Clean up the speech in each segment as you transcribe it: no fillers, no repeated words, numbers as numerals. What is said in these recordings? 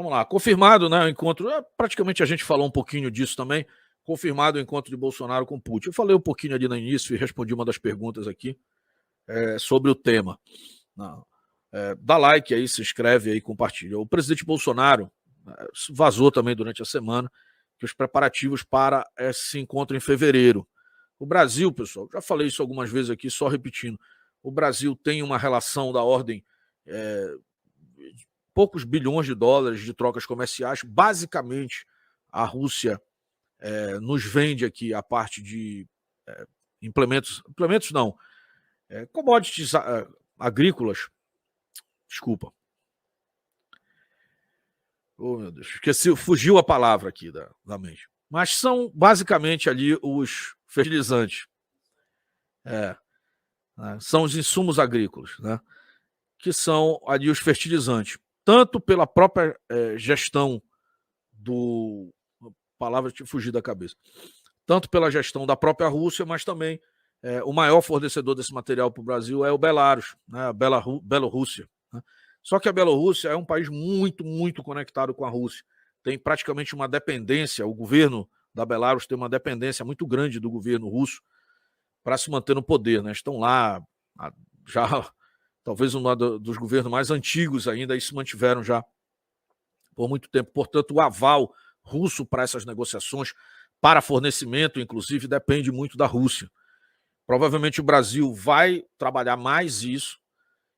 Vamos lá, confirmado, né, o encontro, praticamente a gente falou um pouquinho disso também, confirmado o encontro de Bolsonaro com Putin. Eu falei um pouquinho ali no início e respondi uma das perguntas aqui sobre o tema. Não. Dá like aí, se inscreve aí, compartilha. O presidente Bolsonaro vazou também durante a semana que os preparativos para esse encontro em fevereiro. O Brasil, pessoal, já falei isso algumas vezes aqui, só repetindo, o Brasil tem uma relação da ordem de poucos bilhões de dólares de trocas comerciais. Basicamente, a Rússia nos vende aqui a parte de implementos não, commodities agrícolas, desculpa. Oh, meu Deus, esqueci, fugiu a palavra aqui da mente. Mas são basicamente ali os fertilizantes. São os insumos agrícolas, né? Que são ali os fertilizantes. Tanto pela própria gestão do... A palavra te fugir da cabeça. Tanto pela gestão da própria Rússia, mas também o maior fornecedor desse material para o Brasil é o Belarus, né? A Bielorrússia. Né? Só que a Bielorrússia é um país muito, muito conectado com a Rússia. Tem praticamente uma dependência, o governo da Belarus tem uma dependência muito grande do governo russo para se manter no poder. Né? Estão lá já, talvez um dos governos mais antigos ainda, e se mantiveram já por muito tempo. Portanto, o aval russo para essas negociações, para fornecimento, inclusive, depende muito da Rússia. Provavelmente o Brasil vai trabalhar mais isso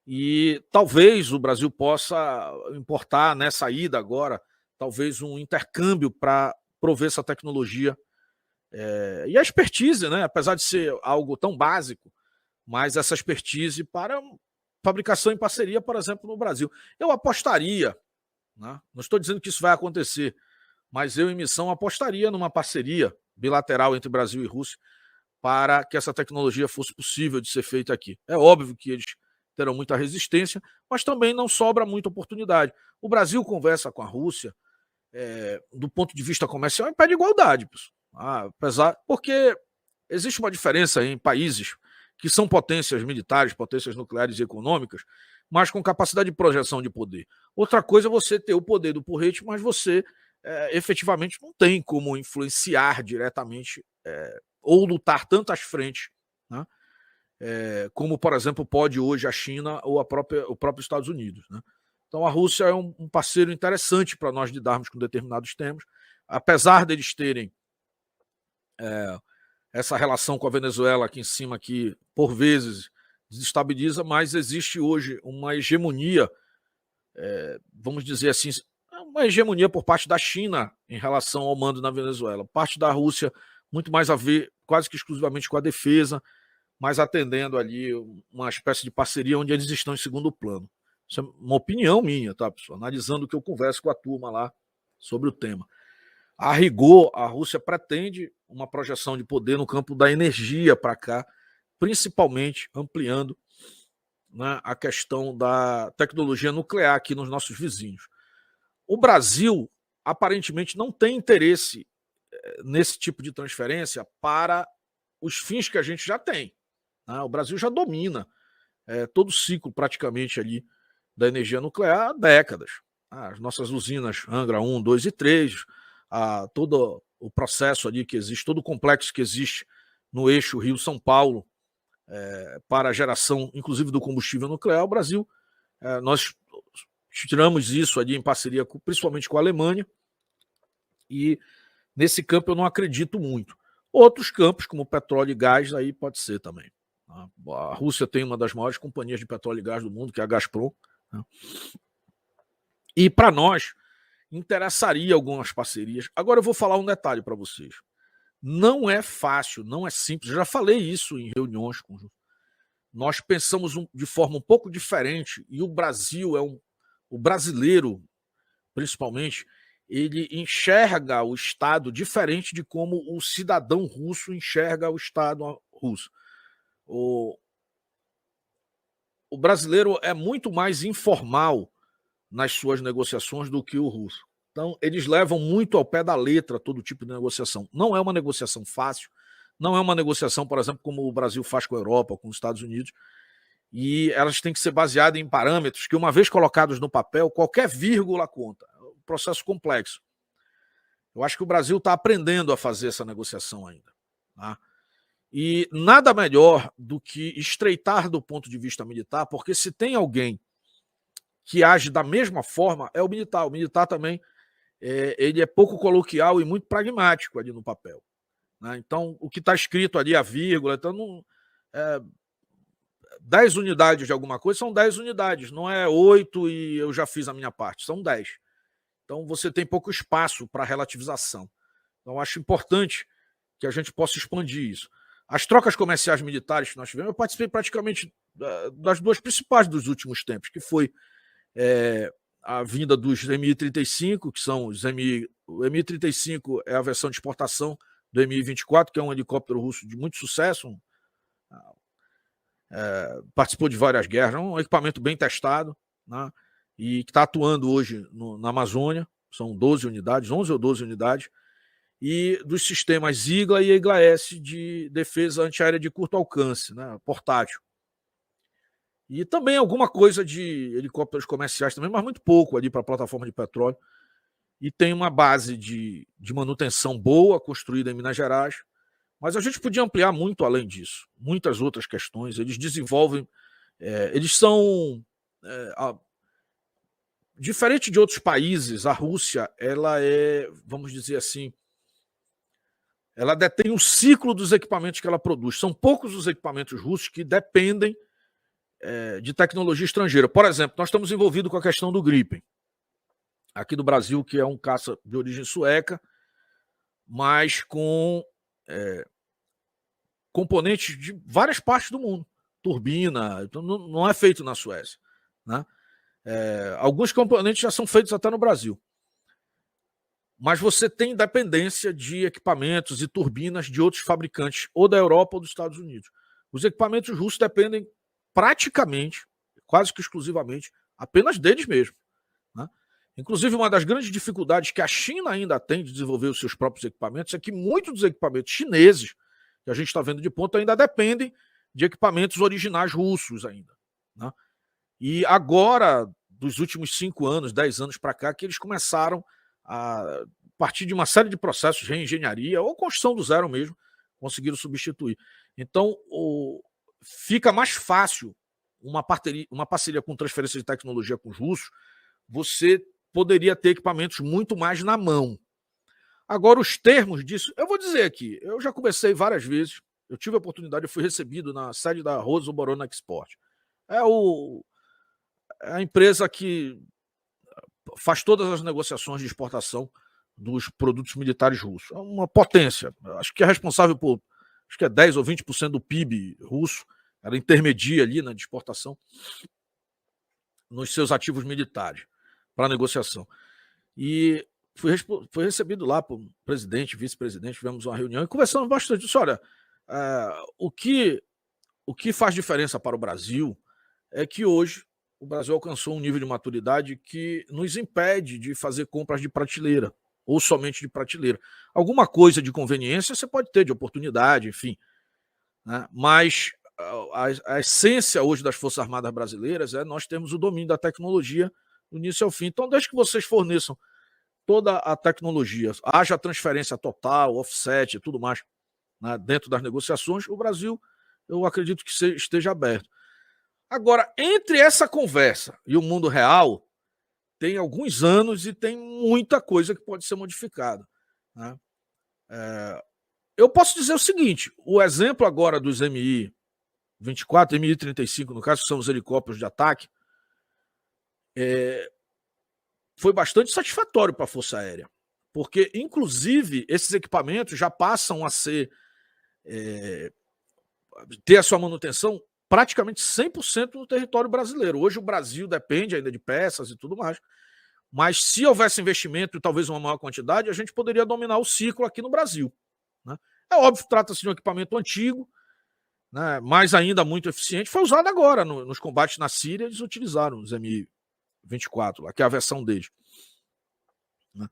e talvez o Brasil possa importar nessa ida agora, talvez um intercâmbio para prover essa tecnologia e a expertise, né? Apesar de ser algo tão básico, mas essa expertise para fabricação em parceria, por exemplo, no Brasil. Eu apostaria, né? Não estou dizendo que isso vai acontecer, mas eu, em missão, apostaria numa parceria bilateral entre Brasil e Rússia para que essa tecnologia fosse possível de ser feita aqui. É óbvio que eles terão muita resistência, mas também não sobra muita oportunidade. O Brasil conversa com a Rússia do ponto de vista comercial em pé de igualdade, pessoal. Porque existe uma diferença em países que são potências militares, potências nucleares e econômicas, mas com capacidade de projeção de poder. Outra coisa é você ter o poder do porrete, mas você efetivamente não tem como influenciar diretamente ou lutar tantas frentes, né? Como, por exemplo, pode hoje a China ou o próprio Estados Unidos. Né? Então, a Rússia é um parceiro interessante para nós lidarmos com determinados temas, apesar deles terem essa relação com a Venezuela aqui em cima, que por vezes desestabiliza, mas existe hoje uma hegemonia, vamos dizer assim, uma hegemonia por parte da China em relação ao mando na Venezuela. Parte da Rússia muito mais a ver quase que exclusivamente com a defesa, mas atendendo ali uma espécie de parceria onde eles estão em segundo plano. Isso é uma opinião minha, tá, pessoal? Analisando o que eu converso com a turma lá sobre o tema. A rigor, a Rússia pretende uma projeção de poder no campo da energia para cá, principalmente ampliando, né, a questão da tecnologia nuclear aqui nos nossos vizinhos. O Brasil, aparentemente, não tem interesse nesse tipo de transferência para os fins que a gente já tem. Né? O Brasil já domina todo o ciclo, praticamente, ali da energia nuclear há décadas. As nossas usinas Angra 1, 2 e 3, todo o processo ali que existe, todo o complexo que existe no eixo Rio-São Paulo para a geração, inclusive, do combustível nuclear, o Brasil, nós tiramos isso ali em parceria principalmente com a Alemanha, e nesse campo eu não acredito muito. Outros campos, como petróleo e gás, aí pode ser também. A Rússia tem uma das maiores companhias de petróleo e gás do mundo, que é a Gazprom. Né? E para nós, interessaria algumas parcerias. Agora eu vou falar um detalhe para vocês. Não é fácil, não é simples. Eu já falei isso em reuniões conjuntas. Nós pensamos de forma um pouco diferente, e o Brasil o brasileiro, principalmente, ele enxerga o Estado diferente de como o cidadão russo enxerga o Estado russo. O brasileiro é muito mais informal nas suas negociações do que o russo. Então, eles levam muito ao pé da letra todo tipo de negociação. Não é uma negociação fácil, não é uma negociação, por exemplo, como o Brasil faz com a Europa, com os Estados Unidos, e elas têm que ser baseadas em parâmetros que, uma vez colocados no papel, qualquer vírgula conta. processo complexo. Eu acho que o Brasil está aprendendo a fazer essa negociação ainda. Tá? E nada melhor do que estreitar do ponto de vista militar, porque se tem alguém que age da mesma forma, é o militar. O militar também ele é pouco coloquial e muito pragmático ali no papel. Né? Então, o que está escrito ali, a vírgula, então não, 10 unidades de alguma coisa são 10 unidades, não é 8 e eu já fiz a minha parte, são 10. Então, você tem pouco espaço para relativização. Então, acho importante que a gente possa expandir isso. As trocas comerciais militares que nós tivemos, eu participei praticamente das duas principais dos últimos tempos, que foi a vinda dos Mi-35, que são os o Mi-35 é a versão de exportação do Mi-24, que é um helicóptero russo de muito sucesso, participou de várias guerras, é um equipamento bem testado, né, e que está atuando hoje na Amazônia, são 12 unidades, 11 ou 12 unidades, e dos sistemas IGLA e IGLA-S de defesa antiaérea de curto alcance, né, portátil. E também alguma coisa de helicópteros comerciais também, mas muito pouco ali para a plataforma de petróleo. E tem uma base de manutenção boa construída em Minas Gerais, mas a gente podia ampliar muito além disso. Muitas outras questões. Eles desenvolvem... eles são... diferente de outros países, a Rússia, ela vamos dizer assim, ela detém o ciclo dos equipamentos que ela produz. São poucos os equipamentos russos que dependem de tecnologia estrangeira. Por exemplo, nós estamos envolvidos com a questão do Gripen, aqui do Brasil, que é um caça de origem sueca, mas com componentes de várias partes do mundo. Turbina, então não é feito na Suécia. Né? Alguns componentes já são feitos até no Brasil. Mas você tem dependência de equipamentos e turbinas de outros fabricantes, ou da Europa ou dos Estados Unidos. Os equipamentos russos dependem praticamente, quase que exclusivamente, apenas deles mesmos. Né? Inclusive, uma das grandes dificuldades que a China ainda tem de desenvolver os seus próprios equipamentos é que muitos dos equipamentos chineses, que a gente está vendo de ponta, ainda dependem de equipamentos originais russos ainda. Né? E agora, dos últimos 5 anos, 10 anos para cá, que eles começaram a partir de uma série de processos de reengenharia ou construção do zero mesmo, conseguiram substituir. Então, fica mais fácil uma parceria com transferência de tecnologia com os russos, você poderia ter equipamentos muito mais na mão. Agora, os termos disso, eu vou dizer aqui, eu já conversei várias vezes, eu tive a oportunidade, eu fui recebido na sede da Rosoboron Export. A empresa que faz todas as negociações de exportação dos produtos militares russos. É uma potência, acho que é responsável por 10 ou 20% do PIB russo, ela intermedia ali na exportação nos seus ativos militares para negociação. E fui recebido lá por presidente, vice-presidente, tivemos uma reunião e conversamos bastante disso. Olha, o que faz diferença para o Brasil é que hoje o Brasil alcançou um nível de maturidade que nos impede de fazer compras de prateleira, ou somente de prateleira. Alguma coisa de conveniência você pode ter, de oportunidade, enfim. Né? Mas a essência hoje das Forças Armadas brasileiras é nós termos o domínio da tecnologia do início ao fim. Então, desde que vocês forneçam toda a tecnologia, haja transferência total, offset e tudo mais, né, dentro das negociações, o Brasil, eu acredito que esteja aberto. Agora, entre essa conversa e o mundo real, tem alguns anos e tem muita coisa que pode ser modificada. Né? Eu posso dizer o seguinte, o exemplo agora dos Mi-24, Mi-35, no caso, que são os helicópteros de ataque, foi bastante satisfatório para a Força Aérea, porque, inclusive, esses equipamentos já passam a ter a sua manutenção praticamente 100% no território brasileiro. Hoje o Brasil depende ainda de peças e tudo mais, mas se houvesse investimento e talvez uma maior quantidade, a gente poderia dominar o ciclo aqui no Brasil. Né? É óbvio que trata-se de um equipamento antigo, né, mas ainda muito eficiente, foi usado agora nos combates na Síria, eles utilizaram os Mi-24, que é a versão deles. Né?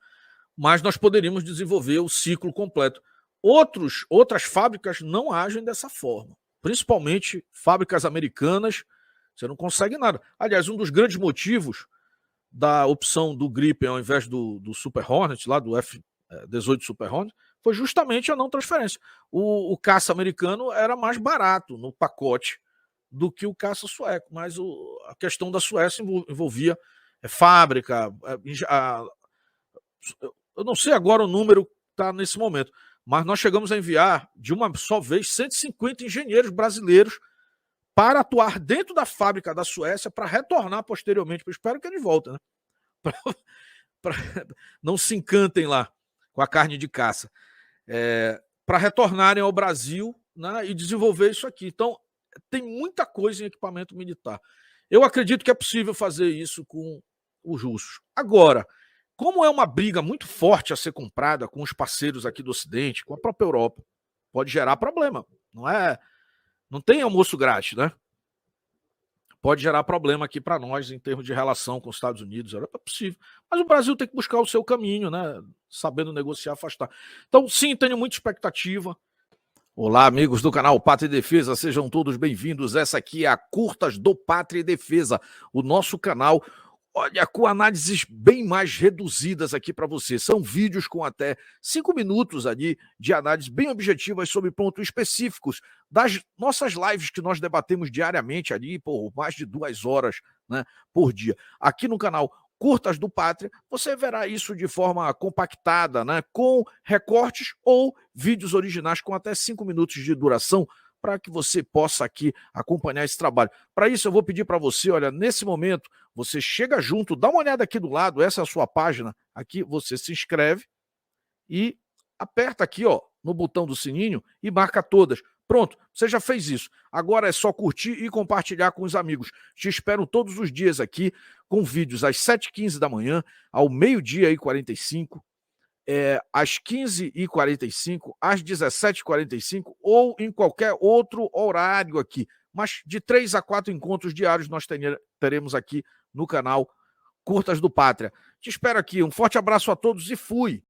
Mas nós poderíamos desenvolver o ciclo completo. Outras fábricas não agem dessa forma, principalmente fábricas americanas, você não consegue nada. Aliás, um dos grandes motivos da opção do Gripen ao invés do Super Hornet, lá do F-18 Super Hornet, foi justamente a não transferência. O caça americano era mais barato no pacote do que o caça sueco, mas a questão da Suécia envolvia fábrica, eu não sei agora o número que está nesse momento, mas nós chegamos a enviar de uma só vez 150 engenheiros brasileiros para atuar dentro da fábrica da Suécia para retornar posteriormente. Eu espero que eles voltem, né? Não se encantem lá com a carne de caça. Para retornarem ao Brasil, né, e desenvolver isso aqui. Então, tem muita coisa em equipamento militar. Eu acredito que é possível fazer isso com os russos. Agora, como é uma briga muito forte a ser comprada com os parceiros aqui do Ocidente, com a própria Europa, pode gerar problema. Não tem almoço grátis, né? Pode gerar problema aqui para nós em termos de relação com os Estados Unidos. É possível. Mas o Brasil tem que buscar o seu caminho, né? Sabendo negociar, afastar. Então, sim, tenho muita expectativa. Olá, amigos do canal Pátria e Defesa, sejam todos bem-vindos. Essa aqui é a Curtas do Pátria e Defesa, o nosso canal, olha, com análises bem mais reduzidas aqui para você. São vídeos com até 5 minutos ali de análises bem objetivas sobre pontos específicos das nossas lives que nós debatemos diariamente ali por mais de 2 horas, né, por dia. Aqui no canal Curtas do Pátria, você verá isso de forma compactada, né, com recortes ou vídeos originais com até 5 minutos de duração, para que você possa aqui acompanhar esse trabalho. Para isso, eu vou pedir para você, olha, nesse momento, você chega junto, dá uma olhada aqui do lado, essa é a sua página, aqui você se inscreve e aperta aqui, ó, no botão do sininho e marca todas. Pronto, você já fez isso. Agora é só curtir e compartilhar com os amigos. Te espero todos os dias aqui com vídeos às 7h15 da manhã, ao meio-dia e 45, às 15h45, às 17h45 ou em qualquer outro horário aqui. Mas de 3 a 4 encontros diários nós teremos aqui no canal Curtas do Pátria. Te espero aqui. Um forte abraço a todos e fui!